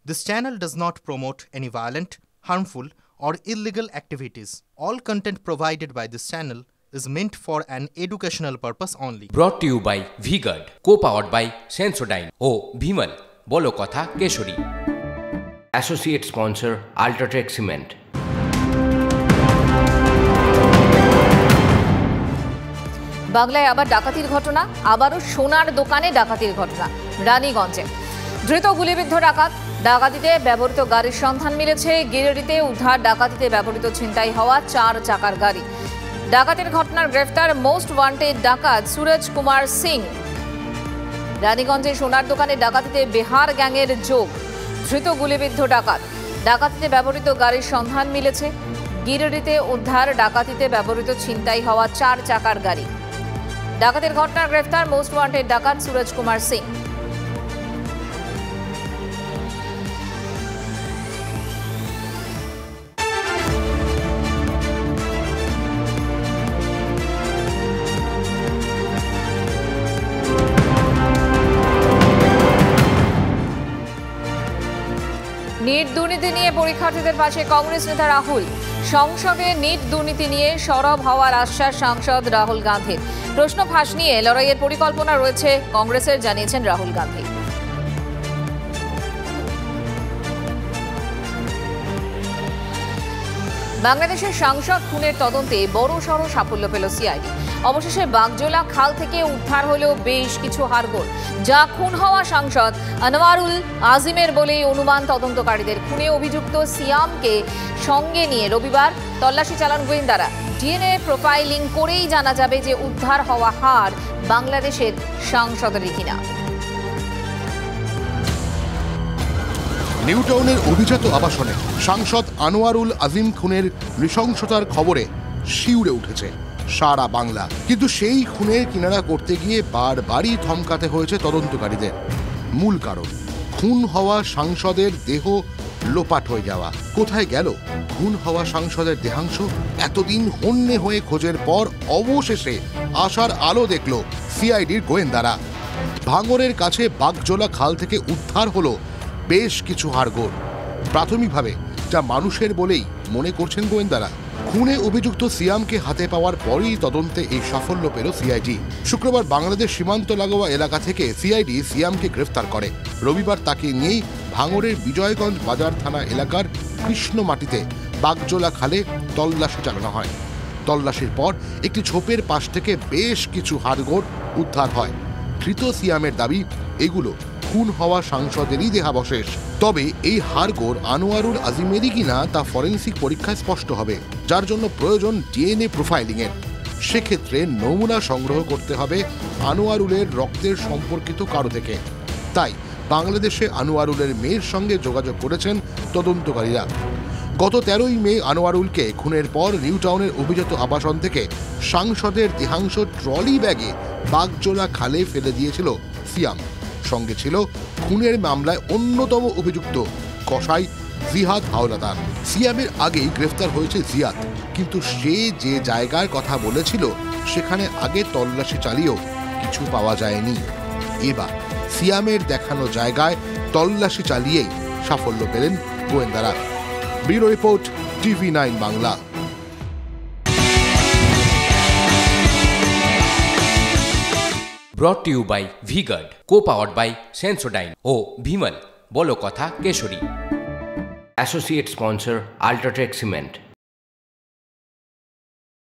This channel does not promote any violent, harmful, or illegal activities. All content provided by this channel is meant for an educational purpose only. Brought to you by V-Guard, co-powered by Sensodyne ও Bhimal বলো কথা Keshari. Associate sponsor Ultratech Cement। বাংলায় আবার ডাকাতির ঘটনা, আবারও সোনার দোকানে ডাকাতির ঘটনা। রানীগঞ্জে ধৃত গুলিবিদ্ধ ডাকাতিতে ব্যবহৃত গাড়ির সন্ধান মিলেছে। গিরিডিতে উদ্ধার ডাকাতিতে ব্যবহৃত ছিনতাই হওয়া 4 চাকার গাড়ি। ডাকাতির ঘটনার গ্রেফতার মোস্ট ওয়ান্টেড ডাকাত সুরজ কুমার সিং। রানীগঞ্জে সোনার দোকানে ডাকাতিতে বিহার গ্যাংয়ের যোগ। ধৃত গুলিবিদ্ধ ডাকাতিতে ব্যবহৃত গাড়ির সন্ধান মিলেছে। গিরিডিতে উদ্ধার ডাকাতিতে ব্যবহৃত ছিনতাই হওয়া 4 চাকার গাড়ি। ডাকাতির ঘটনার গ্রেফতার মোস্ট ওয়ান্টেড ডাকাত সুরজ কুমার সিং। নিট দুর্নীতি নিয়ে পরীক্ষার্থীদের পাশে কংগ্রেস নেতা রাহুল। সংসদে নিট দুর্নীতি নিয়ে সরব হওয়ার আশ্বাস সাংসদ রাহুল গান্ধীর। প্রশ্ন ফাঁস নিয়ে লড়াইয়ের পরিকল্পনা রয়েছে কংগ্রেসের, জানিয়েছেন রাহুল গান্ধী। বাংলাদেশের সাংসদ খুনের তদন্তে বড়সড় সাফল্য পেল সিআইডি। অবশেষে বাগজোলা খাল থেকে উদ্ধার হলো বেশ কিছু হাড়গোড়, যা খুন হওয়া সাংসদ আনোয়ারুল আজিমের বলেই অনুমান তদন্তকারীদের। খুনে অভিযুক্ত সিয়ামকে সঙ্গে নিয়ে রবিবার তল্লাশি চালান গোয়েন্দারা। ডিএনএ প্রোফাইলিং করেই জানা যাবে যে উদ্ধার হওয়া হাড় বাংলাদেশের সাংসদেরই কিনা। নিউটাউনের অভিজাত আবাসনে সাংসদ আনোয়ারুল আজিম খুনের নৃশংসতার খবরে শিউরে উঠেছে সারা বাংলা। কিন্তু সেই খুনের কিনারা করতে গিয়ে বারবারই থমকাতে হয়েছে তদন্তকারীদের। মূল কারণ খুন হওয়া সাংসদের দেহ লোপাট হয়ে যাওয়া। কোথায় গেল খুন হওয়া সাংসদের দেহাংশ? এতদিন হন্যে হয়ে খোঁজের পর অবশেষে আশার আলো দেখল সিআইডির গোয়েন্দারা। ভাঙরের কাছে বাগজোলা খাল থেকে উদ্ধার হলো বেশ কিছু হাড়গোড়। প্রাথমিকভাবে যা মানুষের বলেই মনে করছেন গোয়েন্দারা। খুনে অভিযুক্ত সিয়ামকে হাতে পাওয়ার পরই তদন্তে এই সাফল্য পেল সিআইডি। শুক্রবার বাংলাদেশ সীমান্ত লাগোয়া এলাকা থেকে সিআইডি সিয়ামকে গ্রেফতার করে। রবিবার তাকে নিয়েই ভাঙড়ের বিজয়গঞ্জ বাজার থানা এলাকার কৃষ্ণমাটিতে বাগজোলা খালে তল্লাশি চালানো হয়। তল্লাশির পর একটি ঝোপের পাশ থেকে বেশ কিছু হাড়গোড় উদ্ধার হয়। ধৃত সিয়ামের দাবি এগুলো খুন হওয়া সাংসদেরই দেহাবশেষ। তবে এই হাড়গোড় আনোয়ারুল আজিমেরই কিনা তা ফরেনসিক পরীক্ষায় স্পষ্ট হবে, যার জন্য প্রয়োজন ডিএনএ প্রোফাইলিংয়ের। সেক্ষেত্রে নমুনা সংগ্রহ করতে হবে আনোয়ারুলের রক্তের সম্পর্কিত কারো থেকে। তাই বাংলাদেশে আনোয়ারুলের মেয়ের সঙ্গে যোগাযোগ করেছেন তদন্তকারীরা। গত 13ই মে আনোয়ারুলকে খুনের পর নিউটাউনের অভিজাত আবাসন থেকে সাংসদের দেহাংশ ট্রলি ব্যাগে বাগজোলা খালে ফেলে দিয়েছিল সিয়াম। সঙ্গে ছিল খুনের মামলায় অন্যতম অভিযুক্ত কসাই জিহাদ হাওলাদার। সিয়ামের আগেই গ্রেফতার হয়েছে জিয়াদ, কিন্তু সে যে জায়গার কথা বলেছিল সেখানে আগে তল্লাশি চালিয়েও কিছু পাওয়া যায়নি। এবার সিয়ামের দেখানো জায়গায় তল্লাশি চালিয়েই সাফল্য পেলেন গোয়েন্দারা। ব্যুরো রিপোর্ট, TV9 বাংলা। Brought to you by V-Guard, co-powered by Sensodyne ও Bhimal বলো কথা Keshari. Associate sponsor Ultratech Cement।